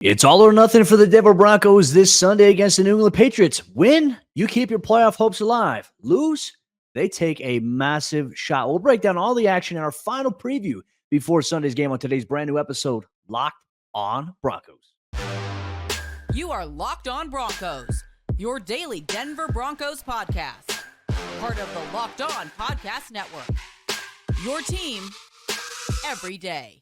It's all or nothing for the Denver Broncos this Sunday against the New England Patriots. Win, you keep your playoff hopes alive. Lose, they take a massive shot. We'll break down all the action in our final preview before Sunday's game on today's brand new episode, Locked on Broncos. You are Locked on Broncos, your daily Denver Broncos podcast. Part of the Locked on Podcast Network. Your team every day.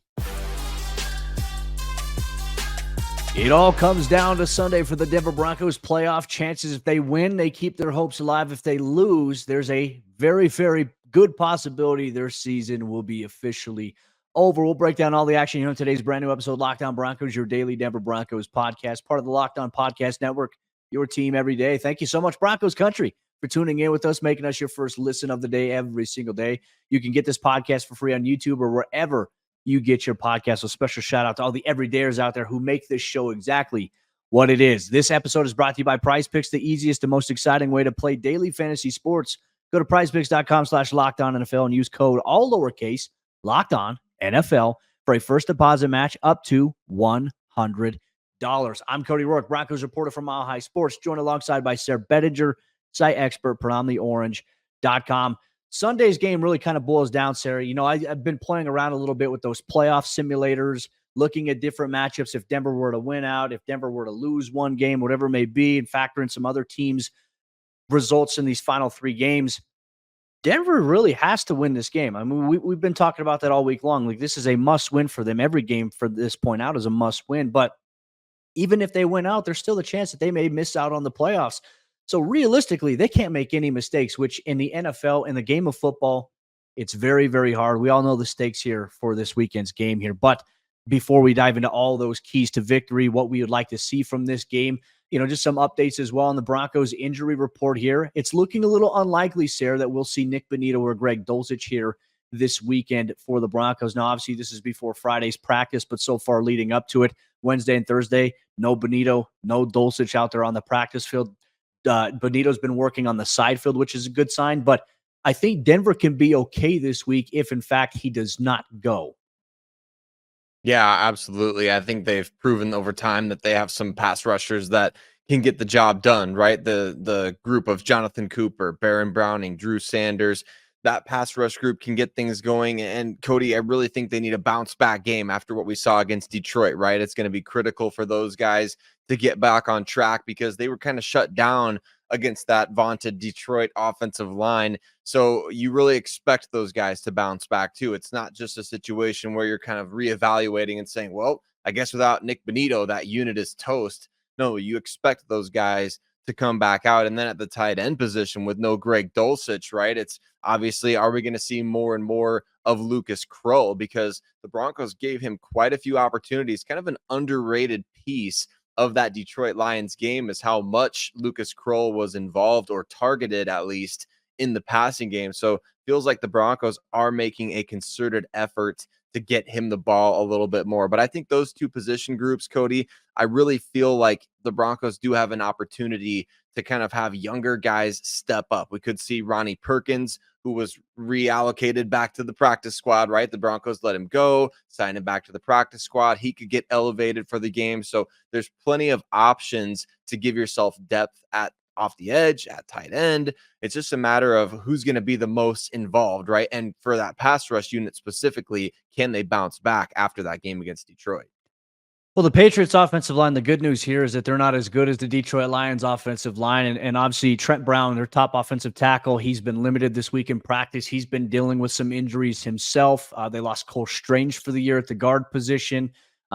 It all comes down to Sunday for the Denver Broncos playoff chances. If they win, they keep their hopes alive. If they lose, there's a very, very good possibility their season will be officially over. We'll break down all the action here on today's brand new episode, Locked on Broncos, your daily Denver Broncos podcast, part of the Locked on Podcast Network, your team every day. Thank you so much, Broncos Country, for tuning in with us, making us your first listen of the day every single day. You can get this podcast for free on YouTube or wherever you get your podcast. So special shout out to all the everydayers out there who make this show exactly what it is. This episode is brought to you by PrizePicks, the easiest and most exciting way to play daily fantasy sports. Go to prizepicks.com/LockedOnNFL and use code all lowercase LockedOnNFL for a first deposit match up to $100. I'm Cody Roark, Broncos reporter from Mile High Sports, joined alongside by Sayre Bedinger, site expert, PrononTheOrange.com. Sunday's game really kind of boils down, Sayre. You know, I've been playing around a little bit with those playoff simulators, looking at different matchups. If Denver were to win out, if Denver were to lose one game, whatever it may be, and factor in some other teams' results in these final three games, Denver really has to win this game. I mean, we've been talking about that all week long. Like, this is a must-win for them. Every game for this point out is a must-win. But even if they win out, there's still a chance that they may miss out on the playoffs. So realistically, they can't make any mistakes, which in the NFL, in the game of football, it's very, very hard. We all know the stakes here for this weekend's game here. But before we dive into all those keys to victory, what we would like to see from this game, you know, just some updates as well on the Broncos injury report here. It's looking a little unlikely, Sayre, that we'll see Nik Bonitto or Greg Dulcich here this weekend for the Broncos. Now, obviously, this is before Friday's practice, but so far leading up to it, Wednesday and Thursday, no Bonitto, no Dulcich out there on the practice field. Bonito's been working on the side field, which is a good sign, but I think Denver can be okay this week if, in fact, he does not go. Yeah, absolutely. I think they've proven over time that they have some pass rushers that can get the job done, right? The group of Jonathan Cooper, Baron Browning, Drew Sanders, that pass rush group can get things going. And Cody, I really think they need a bounce back game after what we saw against Detroit, right? It's going to be critical for those guys to get back on track because they were kind of shut down against that vaunted Detroit offensive line. So you really expect those guys to bounce back too. It's not just a situation where you're kind of reevaluating and saying, well, I guess without Nik Bonitto, that unit is toast. No, you expect those guys to come back out. And then at the tight end position with no Greg Dulcich, right? It's obviously, are we going to see more and more of Lucas Krull? Because the Broncos gave him quite a few opportunities, kind of an underrated piece of that Detroit Lions game is how much Lucas Krull was involved or targeted, at least in the passing game. So feels like the Broncos are making a concerted effort to get him the ball a little bit more. But I think those two position groups, Cody, I really feel like the Broncos do have an opportunity to kind of have younger guys step up. We could see Ronnie Perkins, who was reallocated back to the practice squad, right? The Broncos let him go, sign him back to the practice squad. He could get elevated for the game. So there's plenty of options to give yourself depth at off the edge, at tight end. It's just a matter of who's going to be the most involved, right? And for that pass rush unit specifically, can they bounce back after that game against Detroit? Well, the Patriots offensive line, the good news here is that they're not as good as the Detroit Lions offensive line. And obviously Trent Brown, their top offensive tackle, he's been limited this week in practice. He's been dealing with some injuries himself. They lost Cole Strange for the year at the guard position.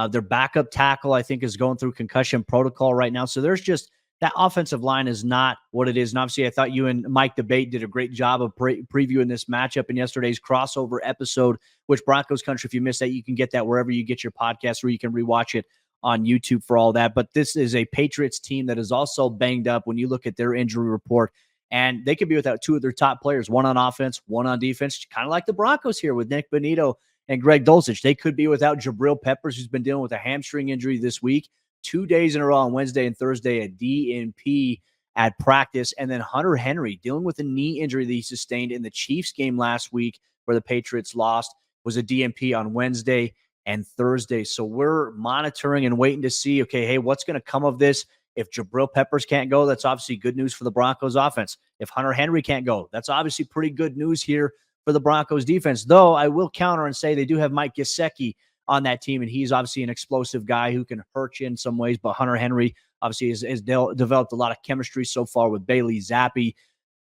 Their backup tackle, I think, is going through concussion protocol right now. So there's just that offensive line is not what it is. And obviously, I thought you and Mike Debate did a great job of previewing this matchup in yesterday's crossover episode, which Broncos Country, if you missed that, you can get that wherever you get your podcast, or you can rewatch it on YouTube for all that. But this is a Patriots team that is also banged up when you look at their injury report. And they could be without two of their top players, one on offense, one on defense, kind of like the Broncos here with Nik Bonitto and Greg Dulcich. They could be without Jabril Peppers, who's been dealing with a hamstring injury this week. 2 days in a row on Wednesday and Thursday, a DNP at practice. And then Hunter Henry dealing with a knee injury that he sustained in the Chiefs game last week where the Patriots lost, was a DNP on Wednesday. and Thursday. So we're monitoring and waiting to see, okay, hey, what's going to come of this? If Jabril Peppers can't go, that's obviously good news for the Broncos offense. If Hunter Henry can't go, that's obviously pretty good news here for the Broncos defense. Though I will counter and say they do have Mike Gesicki on that team, and he's obviously an explosive guy who can hurt you in some ways. But Hunter Henry obviously has developed a lot of chemistry so far with Bailey Zappe.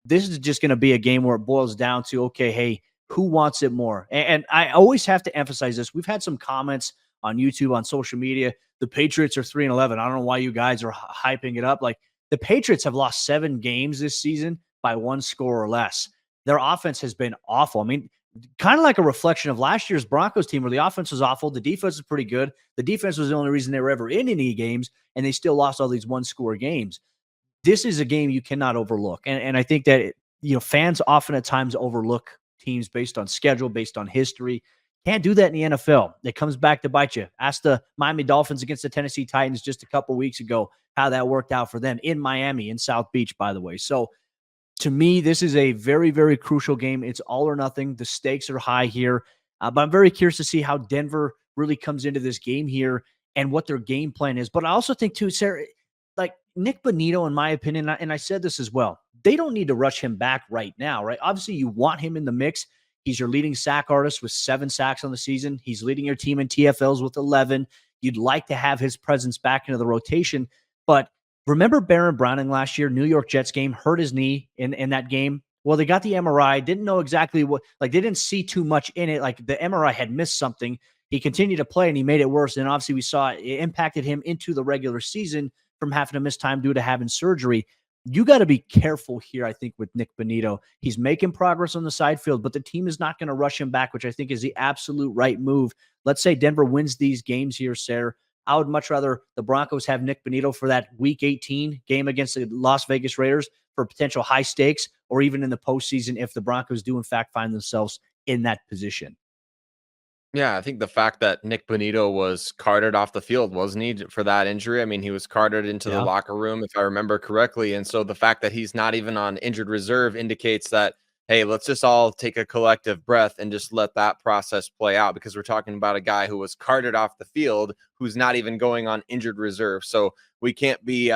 This is just going to be a game where it boils down to, okay, hey, who wants it more? And I always have to emphasize this. We've had some comments on YouTube, on social media. The Patriots are 3-11. I don't know why you guys are hyping it up. Like, the Patriots have lost 7 games this season by 1 score or less. Their offense has been awful. I mean, kind of like a reflection of last year's Broncos team, where the offense was awful. The defense was pretty good. The defense was the only reason they were ever in any games, and they still lost all these 1-score games. This is a game you cannot overlook. And I think that, fans often at times overlook teams based on schedule, based on history. Can't do that in the NFL. It comes back to bite you. Ask the Miami Dolphins against the Tennessee Titans just a couple weeks ago how that worked out for them in Miami, in South Beach, by the way. So to me, this is a very, very crucial game. It's all or nothing. The stakes are high here. But I'm very curious to see how Denver really comes into this game here and what their game plan is. But I also think, too, Sayre, like Nik Bonitto, in my opinion, and I said this as well, they don't need to rush him back right now, right? Obviously, you want him in the mix. He's your leading sack artist with 7 sacks on the season. He's leading your team in TFLs with 11. You'd like to have his presence back into the rotation. But remember Baron Browning last year, New York Jets game, hurt his knee in that game? Well, they got the MRI, didn't know exactly what, like they didn't see too much in it. Like the MRI had missed something. He continued to play and he made it worse. And obviously we saw it impacted him into the regular season from having to miss time due to having surgery. You got to be careful here, I think, with Nik Bonitto. He's making progress on the side field, but the team is not going to rush him back, which I think is the absolute right move. Let's say Denver wins these games here, Sayre. I would much rather the Broncos have Nik Bonitto for that Week 18 game against the Las Vegas Raiders for potential high stakes, or even in the postseason if the Broncos do, in fact, find themselves in that position. Yeah, I think the fact that Nik Bonitto was carted off the field, wasn't he, for that injury? I mean, he was carted into the Yeah. locker room, if I remember correctly. And so the fact that he's not even on injured reserve indicates that, hey, let's just all take a collective breath and just let that process play out, because we're talking about a guy who was carted off the field, who's not even going on injured reserve. So we can't be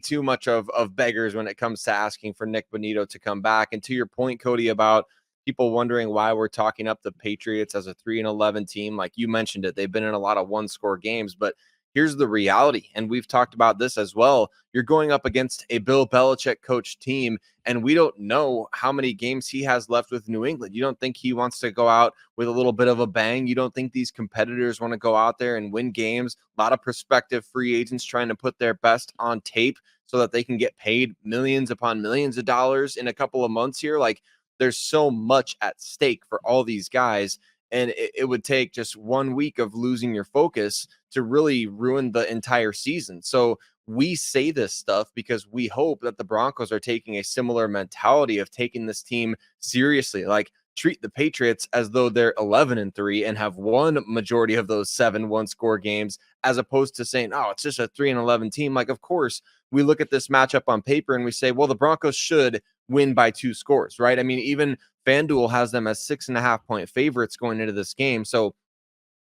too much of beggars when it comes to asking for Nik Bonitto to come back. And to your point, Cody, about people wondering why we're talking up the Patriots as a 3-11 team. Like you mentioned it, they've been in a lot of 1-score games, but here's the reality. And we've talked about this as well. You're going up against a Bill Belichick coach team, and we don't know how many games he has left with New England. You don't think he wants to go out with a little bit of a bang? You don't think these competitors want to go out there and win games? A lot of prospective free agents trying to put their best on tape so that they can get paid millions upon millions of dollars in a couple of months here. Like, there's so much at stake for all these guys, and it would take just 1 week of losing your focus to really ruin the entire season. So we say this stuff because we hope that the Broncos are taking a similar mentality of taking this team seriously. Like, treat the Patriots as though they're 11-3 and have won majority of those 7 1-score games, as opposed to saying, oh, it's just a 3-11 team. Like, of course, we look at this matchup on paper and we say, well, the Broncos should win by 2 scores, right? I mean, even FanDuel has them as 6.5-point favorites going into this game. So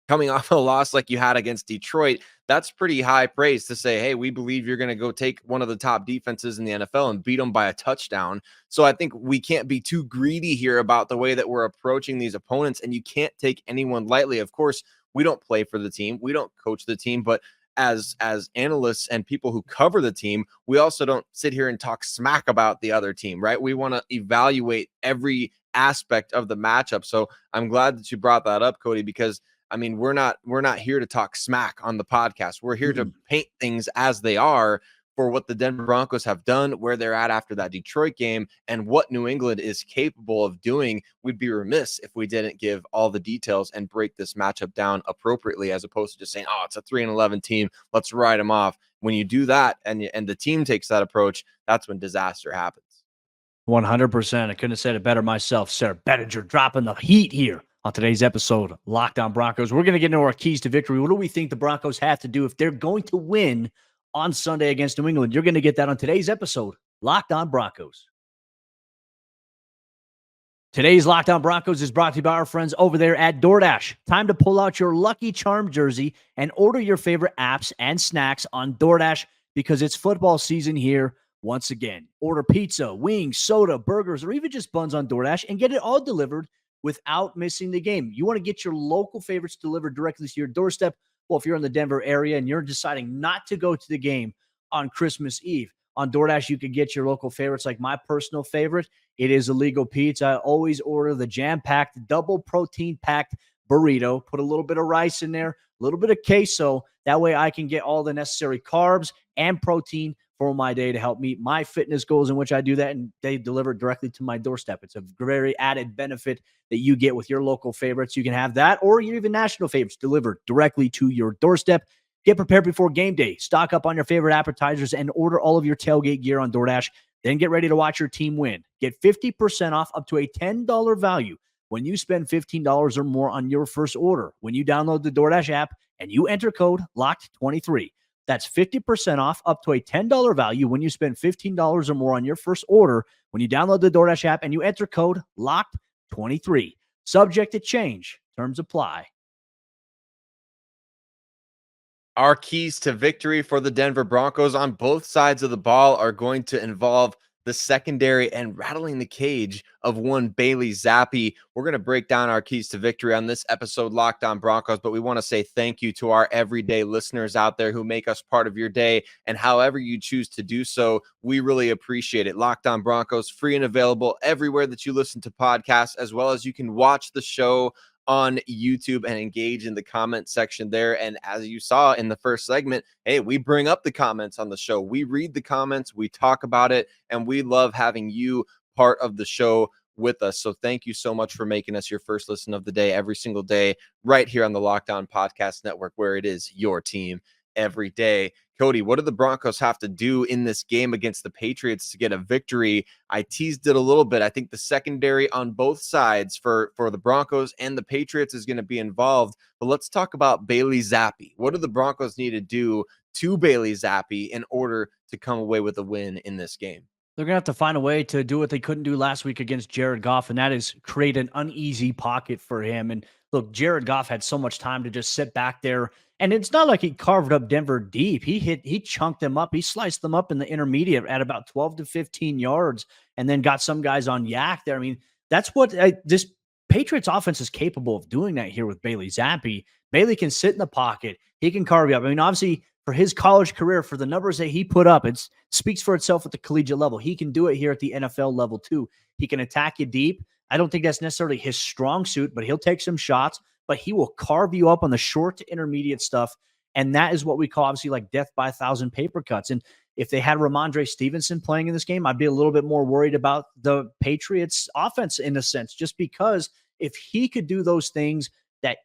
coming off a loss like you had against Detroit, that's pretty high praise to say, hey, we believe you're going to go take one of the top defenses in the NFL and beat them by a touchdown. So I think we can't be too greedy here about the way that we're approaching these opponents, and you can't take anyone lightly. Of course, we don't play for the team, we don't coach the team, but as analysts and people who cover the team, we also don't sit here and talk smack about the other team, right? We want to evaluate every aspect of the matchup. So I'm glad that you brought that up, Cody, because I mean, we're not here to talk smack on the podcast. We're here to paint things as they are for what the Denver Broncos have done, where they're at after that Detroit game, and what New England is capable of doing. We'd be remiss if we didn't give all the details and break this matchup down appropriately, as opposed to just saying, oh, it's a 3-11 team, let's write them off. When you do that and the team takes that approach, that's when disaster happens. 100%. I couldn't have said it better myself, Sayre. Bedinger dropping the heat here on today's episode, Locked On Broncos. We're going to get into our keys to victory. What do we think the Broncos have to do if they're going to win on Sunday against New England? You're going to get that on today's episode, Locked On Broncos. Today's Locked On Broncos is brought to you by our friends over there at DoorDash. Time to pull out your Lucky Charm jersey and order your favorite apps and snacks on DoorDash because it's football season here once again. Order pizza, wings, soda, burgers, or even just buns on DoorDash and get it all delivered without missing the game. You want to get your local favorites delivered directly to your doorstep? Well, if you're in the Denver area and you're deciding not to go to the game on Christmas Eve, on DoorDash, you can get your local favorites. Like my personal favorite, it is Illegal Pete's. I always order the jam-packed, double protein-packed burrito. Put a little bit of rice in there, a little bit of queso. That way I can get all the necessary carbs and protein for my day to help meet my fitness goals, in which I do that, and they deliver directly to my doorstep. It's a very added benefit that you get with your local favorites. You can have that or your even national favorites delivered directly to your doorstep. Get prepared before game day. Stock up on your favorite appetizers and order all of your tailgate gear on DoorDash. Then get ready to watch your team win. Get 50% off up to a $10 value when you spend $15 or more on your first order. When you download the DoorDash app and you enter code LOCKED23. That's 50% off up to a $10 value when you spend $15 or more on your first order when you download the DoorDash app and you enter code LOCKED23. Subject to change. Terms apply. Our keys to victory for the Denver Broncos on both sides of the ball are going to involve the secondary and rattling the cage of one Bailey Zappe. We're going to break down our keys to victory on this episode, Locked On Broncos, but we want to say thank you to our everyday listeners out there who make us part of your day, and however you choose to do so, we really appreciate it. Locked On Broncos, free and available everywhere that you listen to podcasts, as well as you can watch the show on YouTube and engage in the comment section there. And as you saw in the first segment, hey, we bring up the comments on the show. We read the comments, we talk about it, and we love having you part of the show with us. So thank you so much for making us your first listen of the day every single day right here on the Locked On Podcast Network, where it is your team every day. Cody, what do the Broncos have to do in this game against the Patriots to get a victory? I teased it a little bit. I think the secondary on both sides for the Broncos and the Patriots is going to be involved. But let's talk about Bailey Zappe. What do the Broncos need to do to Bailey Zappe in order to come away with a win in this game? They're going to have to find a way to do what they couldn't do last week against Jared Goff, and that is create an uneasy pocket for him. And look, Jared Goff had so much time to just sit back there, and it's not like he carved up Denver deep. He chunked them up. He sliced them up in the intermediate at about 12 to 15 yards, and then got some guys on yak there. I mean, that's what this Patriots offense is capable of doing that here with Bailey Zappe. Bailey can sit in the pocket. He can carve you up. I mean, obviously, for his college career, for the numbers that he put up, it speaks for itself at the collegiate level. He can do it here at the NFL level too. He can attack you deep. I don't think that's necessarily his strong suit, but he'll take some shots, but he will carve you up on the short to intermediate stuff. And that is what we call, obviously, like death by 1,000 paper cuts. And if they had Ramondre Stevenson playing in this game, I'd be a little bit more worried about the Patriots offense in a sense, just because if he could do those things that,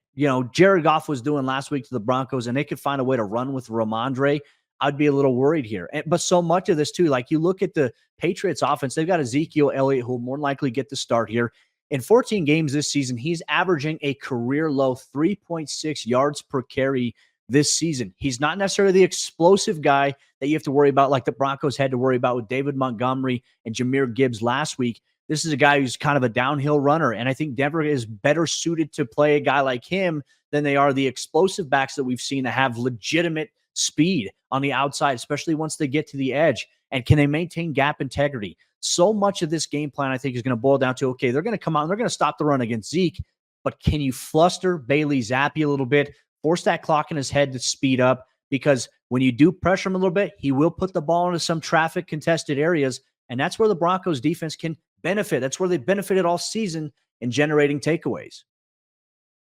Jared Goff was doing last week to the Broncos, and they could find a way to run with Ramondre, I'd be a little worried here. But so much of this too, like you look at the Patriots offense, they've got Ezekiel Elliott, who will more likely get the start here. In 14 games this season, he's averaging a career low 3.6 yards per carry this season. He's not necessarily the explosive guy that you have to worry about, like the Broncos had to worry about with David Montgomery and Jahmyr Gibbs last week. This is a guy who's kind of a downhill runner, and I think Denver is better suited to play a guy like him than they are the explosive backs that we've seen that have legitimate speed on the outside, especially once they get to the edge. And can they maintain gap integrity? So much of this game plan, I think, is going to boil down to, okay, they're going to come out and they're going to stop the run against Zeke, but can you fluster Bailey Zappe a little bit, force that clock in his head to speed up? Because when you do pressure him a little bit, he will put the ball into some traffic contested areas, and that's where the Broncos defense can benefit. That's where they benefited all season in generating takeaways.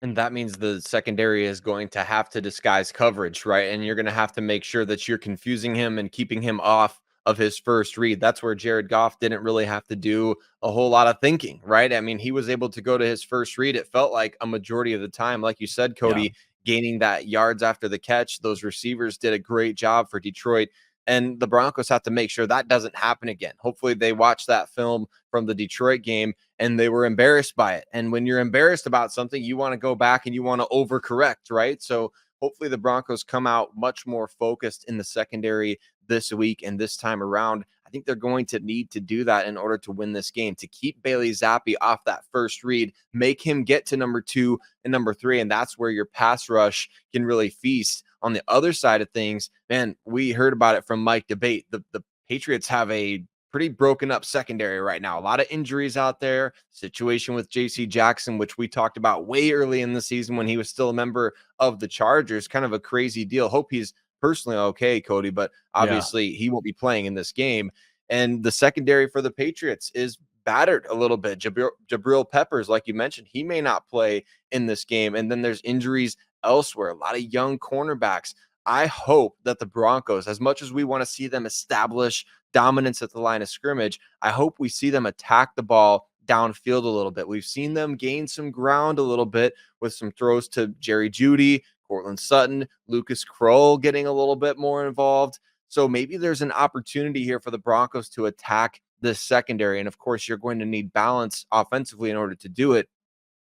And that means the secondary is going to have to disguise coverage, right? And you're going to have to make sure that you're confusing him and keeping him off of his first read. That's where Jared Goff didn't really have to do a whole lot of thinking, right? I mean, he was able to go to his first read. It felt like a majority of the time, like you said, Cody, gaining that yards after the catch. Those receivers did a great job for Detroit. And the Broncos have to make sure that doesn't happen again. Hopefully they watch that film from the Detroit game and they were embarrassed by it. And when you're embarrassed about something, you want to go back and you want to overcorrect, right? So hopefully the Broncos come out much more focused in the secondary this week and this time around. I think think they're going to need to do that in order to win this game, to keep Bailey Zappe off that first read, make him get to number 2 and number 3. And that's where your pass rush can really feast. On the other side of things, man, we heard about it from Mike Debate. The Patriots have a pretty broken up secondary right now. A lot of injuries out there. Situation with JC Jackson, which we talked about way early in the season when he was still a member of the Chargers. Kind of a crazy deal. Hope he's personally okay, Cody, but obviously he won't be playing in this game. And the secondary for the Patriots is battered a little bit. Jabril Peppers, like you mentioned, he may not play in this game. And then there's injuries elsewhere. A lot of young cornerbacks. I hope that the Broncos, as much as we want to see them establish dominance at the line of scrimmage, I hope we see them attack the ball downfield a little bit. We've seen them gain some ground a little bit with some throws to Jerry Jeudy, Cortland Sutton, Lucas Kroll getting a little bit more involved. So maybe there's an opportunity here for the Broncos to attack this secondary. And of course, you're going to need balance offensively in order to do it.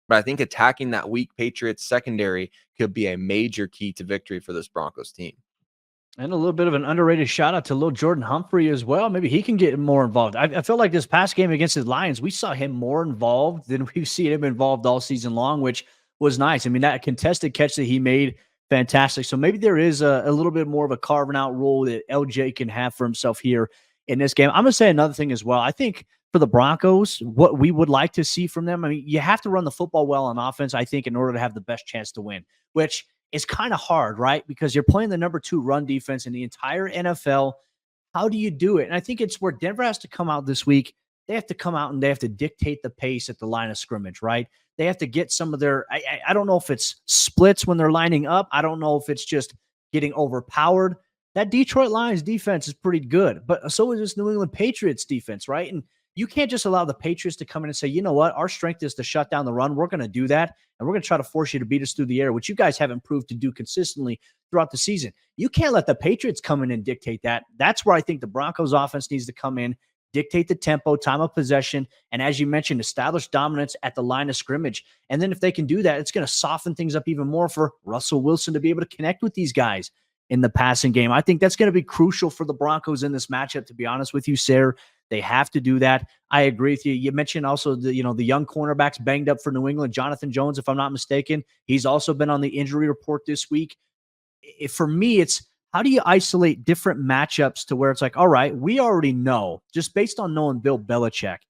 But I think attacking that weak Patriots secondary could be a major key to victory for this Broncos team. And a little bit of an underrated shout out to little Jordan Humphrey as well. Maybe he can get more involved. I feel like this past game against the Lions, we saw him more involved than we've seen him involved all season long, which was nice. I mean, that contested catch that he made, fantastic. So maybe there is a little bit more of a carving out role that LJ can have for himself here in this game. I'm going to say another thing as well. I think for the Broncos, what we would like to see from them, I mean, you have to run the football well on offense, I think, in order to have the best chance to win, which is kind of hard, right? Because you're playing the number 2 run defense in the entire NFL. How do you do it? And I think it's where Denver has to come out this week. They have to come out and they have to dictate the pace at the line of scrimmage, right? They have to get some of their, I don't know if it's splits when they're lining up. I don't know if it's just getting overpowered. That Detroit Lions defense is pretty good, but so is this New England Patriots defense, right? And you can't just allow the Patriots to come in and say, you know what, our strength is to shut down the run. We're going to do that, and we're going to try to force you to beat us through the air, which you guys haven't proved to do consistently throughout the season. You can't let the Patriots come in and dictate that. That's where I think the Broncos offense needs to come in, dictate the tempo, time of possession, and as you mentioned, establish dominance at the line of scrimmage. And then if they can do that, it's going to soften things up even more for Russell Wilson to be able to connect with these guys in the passing game. I think that's going to be crucial for the Broncos in this matchup, to be honest with you, Sayre. They have to do that. I agree with you. You mentioned also the young cornerbacks banged up for New England. Jonathan Jones, if I'm not mistaken, he's also been on the injury report this week. For me, it's how do you isolate different matchups to where it's like, all right, we already know, just based on knowing Bill Belichick,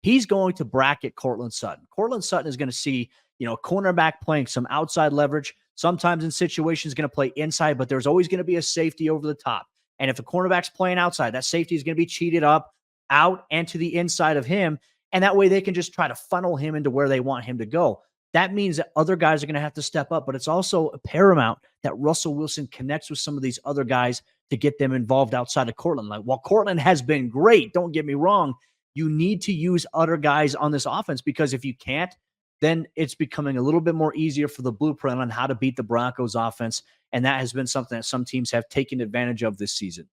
he's going to bracket Cortland Sutton. Cortland Sutton is going to see, cornerback playing some outside leverage. Sometimes in situations going to play inside, but there's always going to be a safety over the top. And if a cornerback's playing outside, that safety is going to be cheated up, out, and to the inside of him. And that way they can just try to funnel him into where they want him to go. That means that other guys are going to have to step up, but it's also paramount that Russell Wilson connects with some of these other guys to get them involved outside of Cortland. Like, while Cortland has been great, don't get me wrong, you need to use other guys on this offense, because if you can't, then it's becoming a little bit more easier for the blueprint on how to beat the Broncos offense. And that has been something that some teams have taken advantage of this season.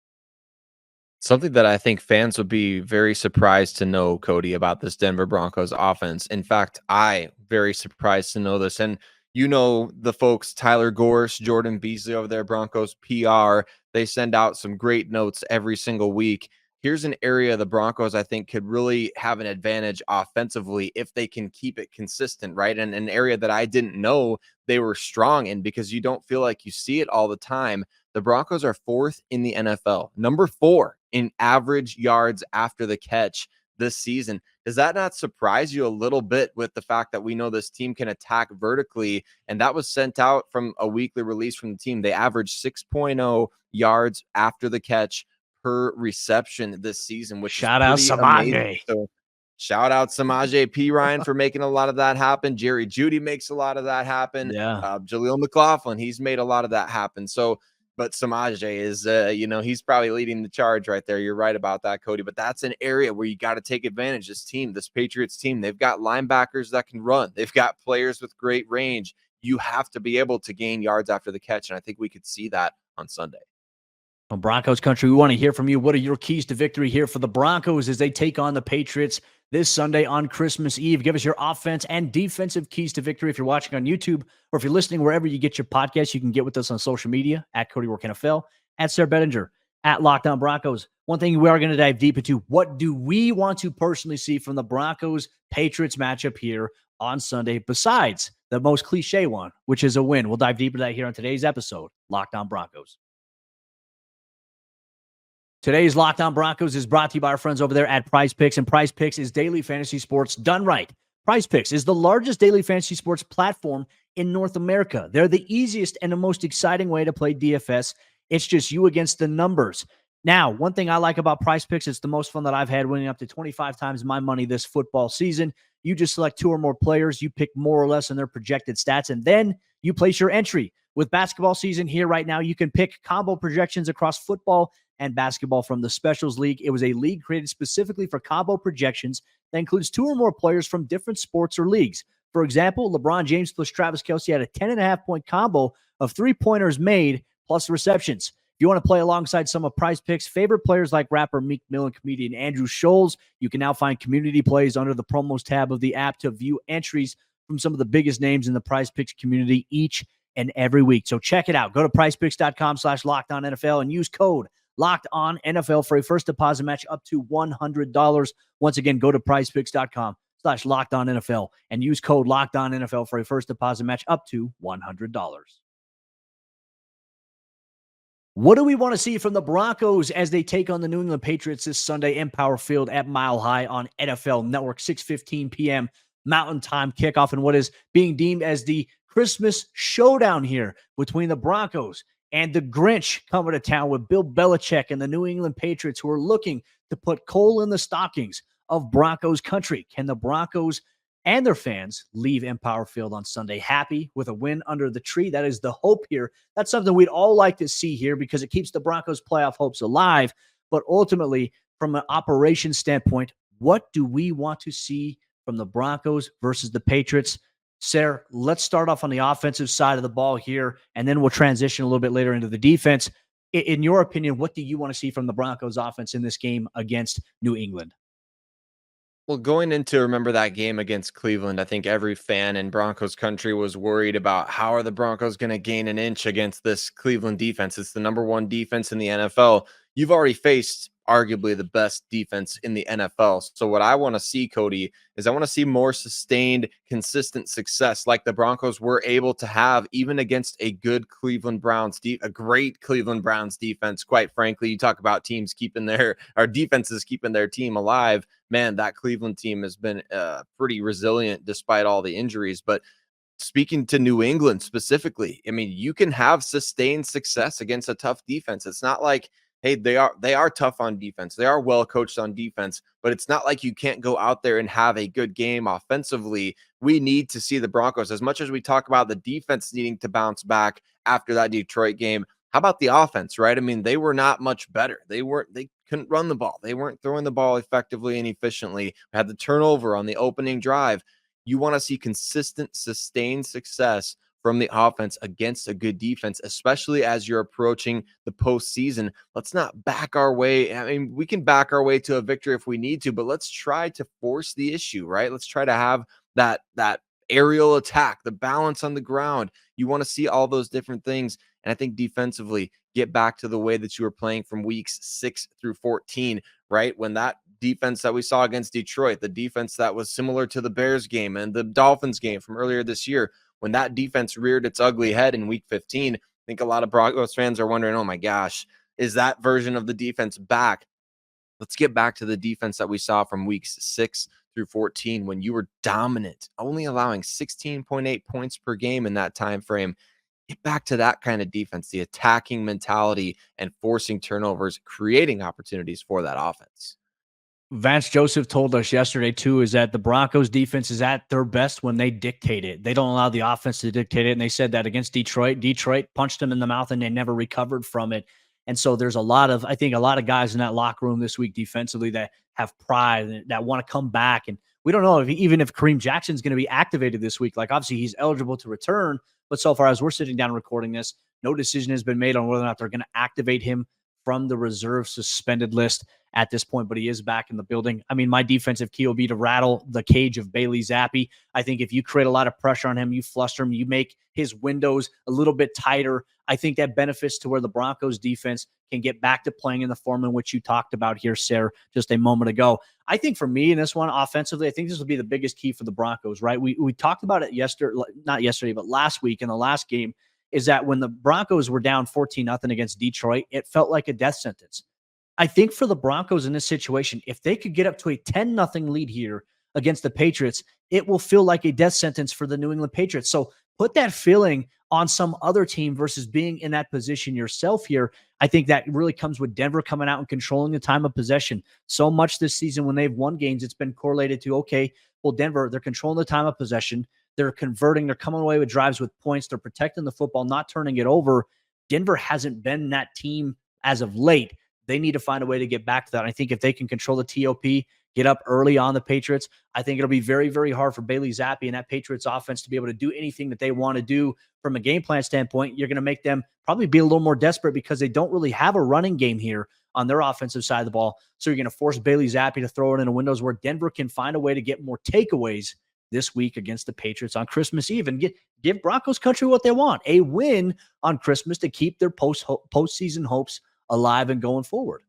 Something that I think fans would be very surprised to know, Cody, about this Denver Broncos offense. In fact, I very surprised to know this. And the folks, Tyler Gorse, Jordan Beasley over there, Broncos PR, they send out some great notes every single week. Here's an area the Broncos, I think, could really have an advantage offensively if they can keep it consistent, right? And an area that I didn't know they were strong in, because you don't feel like you see it all the time. The Broncos are 4th in the NFL, number 4 in average yards after the catch this season. Does that not surprise you a little bit, with the fact that we know this team can attack vertically? And that was sent out from a weekly release from the team. They averaged 6.0 yards after the catch per reception this season, which shout out Samaje. So shout out Samaje P. Ryan for making a lot of that happen. Jerry Jeudy makes a lot of that happen. Yeah. Jaleel McLaughlin, he's made a lot of that happen. So, but Samaje is, he's probably leading the charge right there. You're right about that, Cody. But that's an area where you got to take advantage. This Patriots team, they've got linebackers that can run. They've got players with great range. You have to be able to gain yards after the catch, and I think we could see that on Sunday. On Broncos Country, we want to hear from you. What are your keys to victory here for the Broncos as they take on the Patriots this Sunday on Christmas Eve? Give us your offense and defensive keys to victory. If you're watching on YouTube, or if you're listening wherever you get your podcasts, you can get with us on social media at Cody Roark NFL, at Sayre Bedinger, at Locked On Broncos. One thing we are going to dive deep into, what do we want to personally see from the Broncos-Patriots matchup here on Sunday, besides the most cliche one, which is a win? We'll dive deep into that here on today's episode, Locked On Broncos. Today's Locked On Broncos is brought to you by our friends over there at PrizePicks, and PrizePicks is daily fantasy sports done right. PrizePicks is the largest daily fantasy sports platform in North America. They're the easiest and the most exciting way to play DFS. It's just you against the numbers. Now, one thing I like about PrizePicks, it's the most fun that I've had, winning up to 25 times my money this football season. You just select 2 or more players, you pick more or less in their projected stats, and then you place your entry. With basketball season here right now, you can pick combo projections across football and basketball from the Specials League. It was a league created specifically for combo projections that includes 2 or more players from different sports or leagues. For example, LeBron James plus Travis Kelce had a 10.5-point combo of 3-pointers made plus receptions. If you want to play alongside some of PrizePicks' favorite players like rapper Meek Mill and comedian Andrew Scholes, you can now find community plays under the promos tab of the app to view entries from some of the biggest names in the PrizePicks community each and every week. So check it out. Go to prizepicks.com/LockedOnNFL and use code Locked On NFL for a first deposit match up to $100. Once again, go to prizepicks.com/LockedOnNFL and use code Locked On NFL for a first deposit match up to $100. What do we want to see from the Broncos as they take on the New England Patriots this Sunday in Power Field at Mile High on NFL Network, 6:15 p.m. Mountain Time kickoff, and what is being deemed as the Christmas showdown here between the Broncos and the Grinch coming to town with Bill Belichick and the New England Patriots, who are looking to put coal in the stockings of Broncos Country. Can the Broncos and their fans leave Empower Field on Sunday happy with a win under the tree? That is the hope here. That's something we'd all like to see here because it keeps the Broncos' playoff hopes alive. But ultimately, from an operation standpoint, what do we want to see from the Broncos versus the Patriots? Sayre, let's start off on the offensive side of the ball here, and then we'll transition a little bit later into the defense. In your opinion, what do you want to see from the Broncos offense in this game against New England? Well, going into remember that game against Cleveland, I think every fan in Broncos country was worried about how are the Broncos going to gain an inch against this Cleveland defense. It's the number 1 defense in the NFL. You've already faced arguably the best defense in the NFL. So what I want to see, Cody, is I want to see more sustained, consistent success like the Broncos were able to have even against a good Cleveland Browns, a great Cleveland Browns defense. Quite frankly, you talk about teams keeping our defenses keeping their team alive. Man, that Cleveland team has been pretty resilient despite all the injuries. But speaking to New England specifically, I mean, you can have sustained success against a tough defense. It's not like, hey, they are tough on defense. They are well coached on defense, but it's not like you can't go out there and have a good game offensively. We need to see the Broncos, as much as we talk about the defense needing to bounce back after that Detroit game. How about the offense, right? I mean, they were not much better. They couldn't run the ball. They weren't throwing the ball effectively and efficiently. Had the turnover on the opening drive. You want to see consistent, sustained success from the offense against a good defense, especially as you're approaching the postseason. Let's not back our way. I mean, we can back our way to a victory if we need to, but let's try to force the issue, right? Let's try to have that aerial attack, the balance on the ground. You want to see all those different things. And I think defensively, get back to the way that you were playing from weeks 6 through 14, right? When that defense that we saw against Detroit, the defense that was similar to the Bears game and the Dolphins game from earlier this year, when that defense reared its ugly head in week 15, I think a lot of Broncos fans are wondering, oh my gosh, is that version of the defense back? Let's get back to the defense that we saw from weeks 6 through 14 when you were dominant, only allowing 16.8 points per game in that time frame. Get back to that kind of defense, the attacking mentality and forcing turnovers, creating opportunities for that offense. Vance Joseph told us yesterday, too, is that the Broncos defense is at their best when they dictate it. They don't allow the offense to dictate it. And they said that against Detroit. Detroit punched them in the mouth and they never recovered from it. And so there's I think a lot of guys in that locker room this week defensively that have pride and that want to come back. And we don't know even if Kareem Jackson's going to be activated this week. Like, obviously, he's eligible to return. But so far, as we're sitting down recording this, no decision has been made on whether or not they're going to activate him from the reserve suspended list at this point, but he is back in the building. I mean, my defensive key will be to rattle the cage of Bailey Zappe. I think if you create a lot of pressure on him, you fluster him, you make his windows a little bit tighter, I think that benefits to where the Broncos defense can get back to playing in the form in which you talked about here, Sayre, just a moment ago. I think for me in this one, offensively, I think this will be the biggest key for the Broncos, right? We talked about it not yesterday, but last week in the last game, is that when the Broncos were down 14-0 against Detroit, it felt like a death sentence. I think for the Broncos in this situation, if they could get up to a 10-0 lead here against the Patriots, it will feel like a death sentence for the New England Patriots. So put that feeling on some other team versus being in that position yourself here. I think that really comes with Denver coming out and controlling the time of possession. So much this season when they've won games, it's been correlated to, okay, well, Denver, they're controlling the time of possession. They're converting. They're coming away with drives with points. They're protecting the football, not turning it over. Denver hasn't been that team as of late. They need to find a way to get back to that. I think if they can control the TOP, get up early on the Patriots, I think it'll be very, very hard for Bailey Zappe and that Patriots offense to be able to do anything that they want to do from a game plan standpoint. You're going to make them probably be a little more desperate because they don't really have a running game here on their offensive side of the ball. So you're going to force Bailey Zappe to throw it into windows where Denver can find a way to get more takeaways this week against the Patriots on Christmas Eve and give Broncos Country what they want, a win on Christmas to keep their postseason hopes alive and going forward.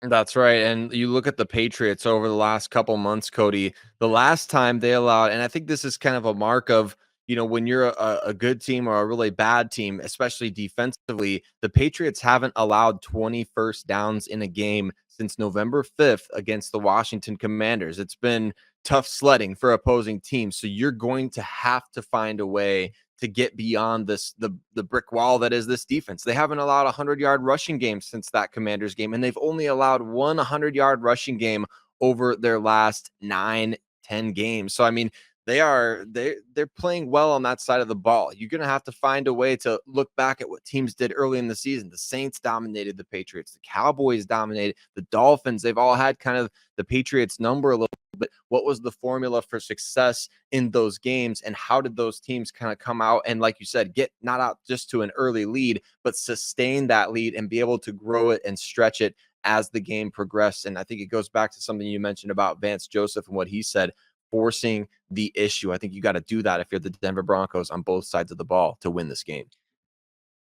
That's right. And you look at the Patriots over the last couple months, Cody, the last time they allowed, and I think this is kind of a mark of, when you're a good team or a really bad team, especially defensively, the Patriots haven't allowed 20 first downs in a game since November 5th against the Washington Commanders. It's been tough sledding for opposing teams. So you're going to have to find a way to get beyond the brick wall that is this defense. They haven't allowed a 100-yard rushing game since that Commanders game, and they've only allowed one 100-yard rushing game over their last 9-10 games. So I mean, they're playing well on that side of the ball. You're going to have to find a way to look back at what teams did early in the season. The Saints dominated the Patriots. The Cowboys dominated the Dolphins. They've all had kind of the Patriots number a little bit. What was the formula for success in those games, and how did those teams kind of come out and, like you said, get not out just to an early lead, but sustain that lead and be able to grow it and stretch it as the game progressed? And I think it goes back to something you mentioned about Vance Joseph and what he said, forcing the issue. I think you got to do that if you're the Denver Broncos on both sides of the ball to win this game.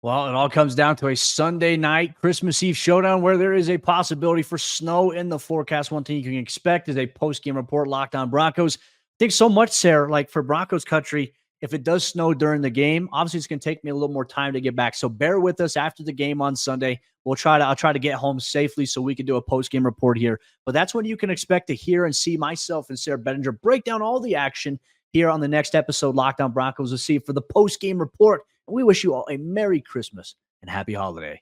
Well, it all comes down to a Sunday night Christmas Eve showdown where there is a possibility for snow in the forecast. One thing you can expect is a post-game report, Locked On Broncos. I think so much, Sayre, like for Broncos Country, if it does snow during the game, obviously it's going to take me a little more time to get back. So bear with us after the game on Sunday. I'll try to get home safely so we can do a post-game report here. But that's when you can expect to hear and see myself and Sayre Bedinger break down all the action here on the next episode, Locked On Broncos. We'll see you for the post-game report. And we wish you all a Merry Christmas and Happy Holiday.